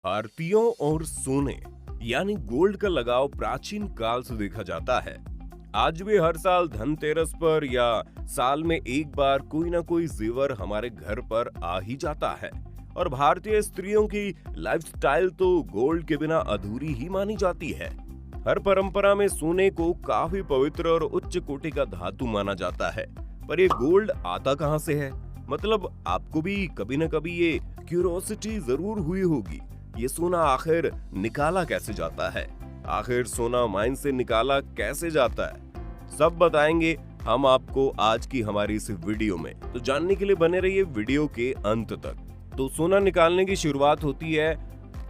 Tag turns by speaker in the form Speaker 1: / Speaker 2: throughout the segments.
Speaker 1: भारतीयों और सोने यानी गोल्ड का लगाव प्राचीन काल से देखा जाता है। आज भी हर साल धनतेरस पर या साल में एक बार कोई ना कोई जेवर हमारे घर पर आ ही जाता है और भारतीय स्त्रियों की लाइफस्टाइल तो गोल्ड के बिना अधूरी ही मानी जाती है। हर परंपरा में सोने को काफी पवित्र और उच्च कोटि का धातु माना जाता है, पर ये गोल्ड आता कहां से है? मतलब आपको भी कभी न कभी ये क्यूरोसिटी जरूर हुई होगी, ये सोना आखिर निकाला कैसे जाता है? आखिर सोना माइन से निकाला कैसे जाता है? सब बताएंगे हम आपको आज की हमारी इस वीडियो में, तो जानने के लिए बने रहिए वीडियो के अंत तक। तो सोना निकालने की शुरुआत होती है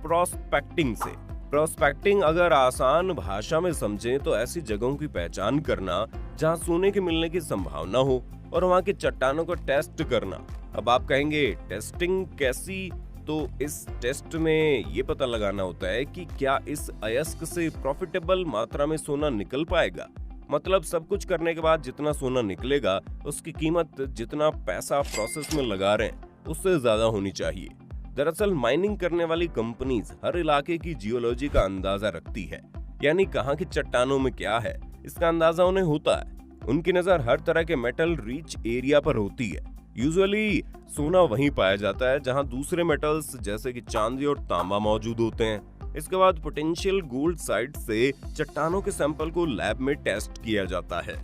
Speaker 1: प्रोस्पेक्टिंग से। प्रोस्पेक्टिंग अगर आसान भाषा में समझें तो ऐसी जगहों की पहचान करना जहां सोने के मिलने की संभावना हो और वहां के चट्टानों को टेस्ट करना। अब आप कहेंगे टेस्टिंग कैसी? तो इस टेस्ट में ये पता लगाना होता है कि क्या इस अयस्क से प्रॉफिटेबल मात्रा में सोना निकल पाएगा। मतलब सब कुछ करने के बाद जितना सोना निकलेगा उसकी कीमत जितना पैसा प्रोसेस में लगा रहे हैं उससे ज्यादा होनी चाहिए। दरअसल माइनिंग करने वाली कंपनीज हर इलाके की जियोलॉजी का अंदाजा रखती है, यानी कहाँ की चट्टानों में क्या है इसका अंदाजा उन्हें होता है। उनकी नजर हर तरह के मेटल रिच एरिया पर होती है। यूजुअली सोना वहीं पाया जाता है जहां दूसरे मेटल्स जैसे कि चांदी और तांबा मौजूद होते हैं। इसके बाद पोटेंशियल गोल्ड साइट से चट्टानों के सैंपल को लैब में टेस्ट किया जाता है।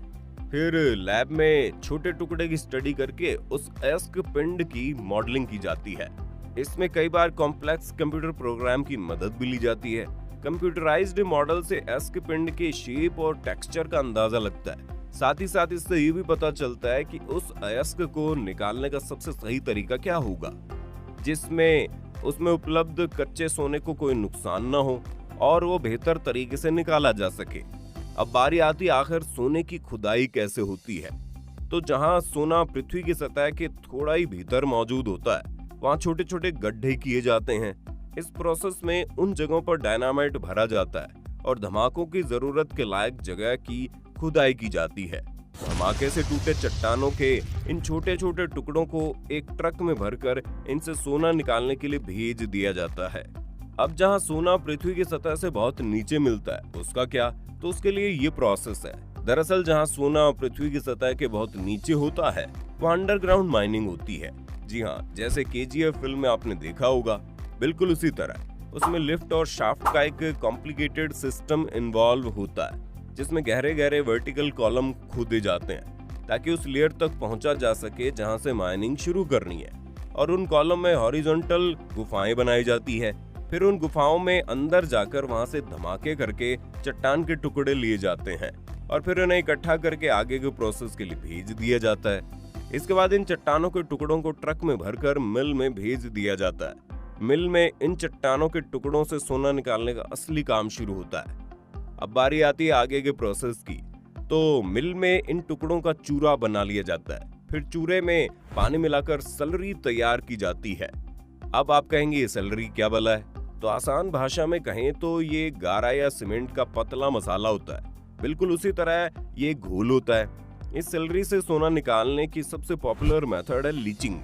Speaker 1: फिर लैब में छोटे टुकड़े की स्टडी करके उस अयस्क पिंड की मॉडलिंग की जाती है। इसमें कई बार कॉम्प्लेक्स कंप्यूटर प्रोग्राम की मदद भी ली जाती है। कंप्यूटराइज्ड मॉडल से अयस्क पिंड के शेप और टेक्सचर का अंदाजा लगता है। साथ ही साथ इससे ये भी पता चलता है कि उस अयस्क को निकालने का सबसे सही तरीका क्या होगा, जिसमें उसमें उपलब्ध कच्चे सोने को कोई नुकसान न हो और वो बेहतर तरीके से निकाला जा सके। अब बारी आती आखिर सोने की खुदाई कैसे होती है। तो जहां सोना पृथ्वी की सतह के थोड़ा ही भीतर मौजूद होता है वहां छोटे छोटे गड्ढे किए जाते हैं। इस प्रोसेस में उन जगहों पर डायनामाइट भरा जाता है और धमाकों की जरूरत के लायक जगह की खुदाई की जाती है। धमाके से टूटे चट्टानों के इन छोटे छोटे टुकड़ों को एक ट्रक में भरकर इनसे सोना निकालने के लिए भेज दिया जाता है। अब जहां सोना पृथ्वी की सतह से बहुत नीचे मिलता है उसका क्या? तो उसके लिए ये प्रोसेस है। दरअसल जहां सोना पृथ्वी की सतह के बहुत नीचे होता है वहां अंडरग्राउंड माइनिंग होती है। जी हाँ, जैसे केजीएफ फिल्म में आपने देखा होगा, बिल्कुल उसी तरह उसमें लिफ्ट और शाफ्ट का एक कॉम्प्लिकेटेड सिस्टम इन्वॉल्व होता है, जिसमें गहरे गहरे वर्टिकल कॉलम खोदे जाते हैं ताकि उस लेयर तक पहुंचा जा सके जहां से माइनिंग शुरू करनी है। और उन कॉलम में हॉरिजॉन्टल गुफाएं बनाई जाती है। फिर उन गुफाओं में अंदर जाकर वहां से धमाके करके चट्टान के टुकड़े लिए जाते हैं और फिर उन्हें इकट्ठा करके आगे के प्रोसेस के लिए भेज दिया जाता है। इसके बाद इन चट्टानों के टुकड़ों को ट्रक में भरकर मिल में भेज दिया जाता है। मिल में इन चट्टानों के टुकड़ों से सोना निकालने का असली काम शुरू होता है। अब बारी आती है आगे के प्रोसेस की। तो मिल में इन टुकड़ों का चूरा बना लिया जाता है। फिर चूरे में पानी मिलाकर सलरी तैयार की जाती है। अब आप कहेंगे ये सलरी क्या भला है? तो आसान भाषा में कहें तो ये गारा या सीमेंट का पतला मसाला होता है। बिल्कुल उसी तरह ये घोल होता है। इस सैलरी से सोना निकालने की सबसे पॉपुलर मेथड है लीचिंग।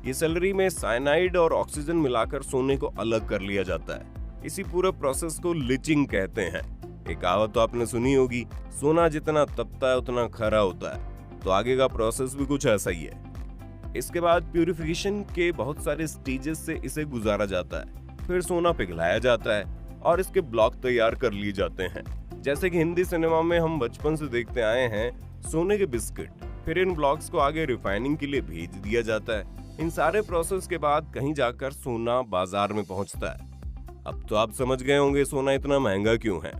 Speaker 1: ये सैलरी में साइनाइड और ऑक्सीजन मिलाकर सोने को अलग कर लिया जाता है। इसी पूरे प्रोसेस को लीचिंग कहते हैं। एक कहावत तो आपने सुनी होगी, सोना जितना तपता है उतना खरा होता है। तो आगे का प्रोसेस भी कुछ ऐसा ही है। इसके बाद प्यूरिफिकेशन के बहुत सारे स्टेजेस से इसे गुजारा जाता है। फिर सोना पिघलाया जाता है और इसके ब्लॉक तैयार कर लिए जाते हैं। जैसे कि हिंदी सिनेमा में हम बचपन से देखते आए हैं सोने के बिस्किट। फिर इन ब्लॉक्स को आगे रिफाइनिंग के लिए भेज दिया जाता है। इन सारे प्रोसेस के बाद कहीं जाकर सोना बाजार में पहुंचता है। अब तो आप समझ गए होंगे सोना इतना महंगा क्यों है।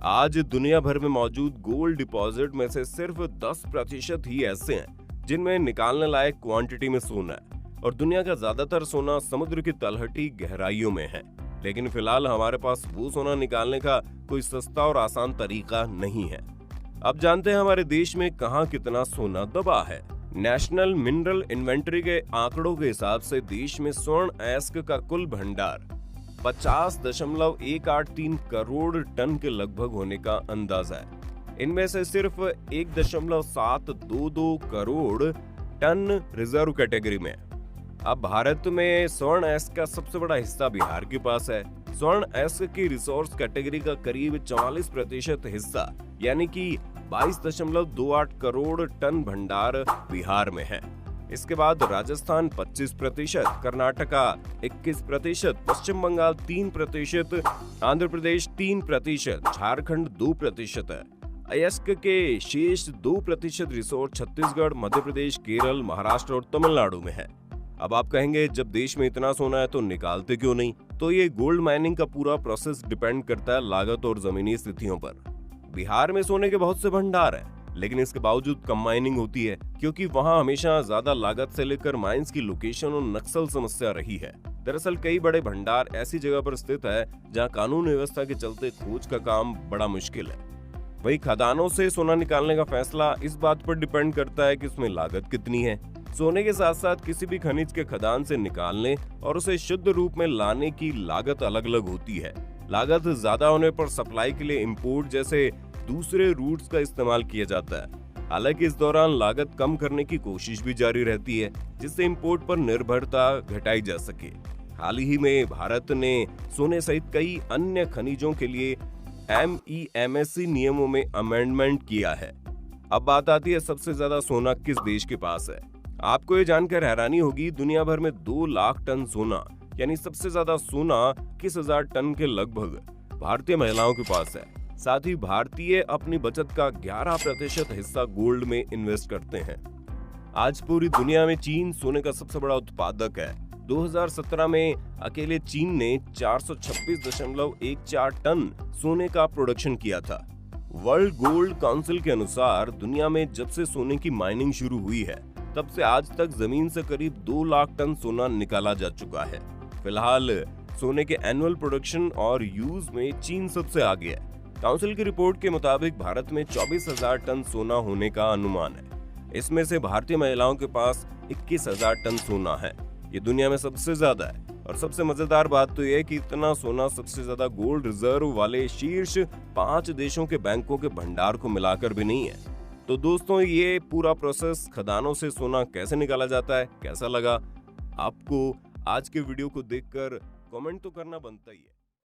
Speaker 1: आज दुनिया भर में मौजूद गोल्ड डिपॉजिट में से सिर्फ 10% ही ऐसे हैं जिनमें निकालने लायक क्वांटिटी में सोना है और दुनिया का ज्यादातर सोना समुद्र की तलहटी गहराइयों में है। लेकिन फिलहाल हमारे पास वो सोना निकालने का कोई सस्ता और आसान तरीका नहीं है। अब जानते हैं हमारे देश में कहां कितना सोना दबा है। नेशनल मिनरल इन्वेंटरी के आंकड़ों के हिसाब से देश में स्वर्ण अयस्क का कुल भंडार 50.183 करोड़ टन के लगभग होने का अंदाजा है। इनमें से सिर्फ 1.722 करोड़ टन रिजर्व कैटेगरी में है। अब भारत में स्वर्ण एस्क का सबसे बड़ा हिस्सा बिहार के पास है। स्वर्ण एस्क की रिसोर्स कैटेगरी का करीब 44% हिस्सा यानी कि 22.28 करोड़ टन भंडार बिहार में है। इसके बाद राजस्थान 25%, कर्नाटका 21%, पश्चिम बंगाल 3%, आंध्र प्रदेश 3%, झारखंड 2% है। अयस्क के शेष 2% रिसोर्स छत्तीसगढ़, मध्य प्रदेश, केरल, महाराष्ट्र और तमिलनाडु में है। अब आप कहेंगे जब देश में इतना सोना है तो निकालते क्यों नहीं? तो ये गोल्ड माइनिंग का पूरा प्रोसेस डिपेंड करता है लागत और जमीनी स्थितियों पर। बिहार में सोने के बहुत से भंडार हैं, लेकिन इसके बावजूद कम माइनिंग होती है क्योंकि वहां हमेशा ज्यादा लागत से लेकर माइंस की लोकेशन और नक्सल समस्या रही है। दरअसल कई बड़े भंडार ऐसी जगह पर स्थित है जहां कानून व्यवस्था के चलते खोज का काम बड़ा मुश्किल है। वही खदानों से सोना निकालने का फैसला इस बात पर डिपेंड करता है कि उसमें लागत कितनी है। सोने के साथ साथ किसी भी खनिज के खदान से निकालने और उसे शुद्ध रूप में लाने की लागत अलग अलग होती है। लागत ज्यादा होने पर सप्लाई के लिए इंपोर्ट जैसे दूसरे रूट्स का इस्तेमाल किया जाता है। हालांकि इस दौरान लागत कम करने की कोशिश भी जारी रहती है जिससे इंपोर्ट पर निर्भरता घटाई जा सके। हाल ही में भारत ने सोने सहित कई अन्य खनिजों के लिए MEMSC नियमों में अमेंडमेंट किया है। अब बात आती है सबसे ज्यादा सोना किस देश के पास है। आपको ये जानकर हैरानी होगी, दुनिया भर में 2 लाख टन सोना यानी सबसे ज्यादा सोना 21,000 टन के लगभग भारतीय महिलाओं के पास है। साथ ही भारतीय अपनी बचत का 11% हिस्सा गोल्ड में इन्वेस्ट करते हैं। आज पूरी दुनिया में चीन सोने का सबसे बड़ा उत्पादक है। 2017 में अकेले चीन ने 426.14 टन सोने का प्रोडक्शन किया था। वर्ल्ड गोल्ड काउंसिल के अनुसार दुनिया में जब से सोने की माइनिंग शुरू हुई है तब से आज तक जमीन से करीब 2 लाख टन सोना निकाला जा चुका है। फिलहाल सोने के एनुअल प्रोडक्शन और यूज में चीन सबसे आगे है। काउंसिल की रिपोर्ट के मुताबिक भारत में 24,000 टन सोना होने का अनुमान है। इसमें से भारतीय महिलाओं के पास 21,000 टन सोना है। ये दुनिया में सबसे ज्यादा है। और सबसे मजेदार बात तो यह है कि इतना सोना सबसे ज्यादा गोल्ड रिजर्व वाले शीर्ष 5 देशों के बैंकों के भंडार को मिलाकर भी नहीं है। तो दोस्तों, ये पूरा प्रोसेस खदानों से सोना कैसे निकाला जाता है, कैसा लगा आपको? आज के वीडियो को देखकर कमेंट तो करना बनता ही है।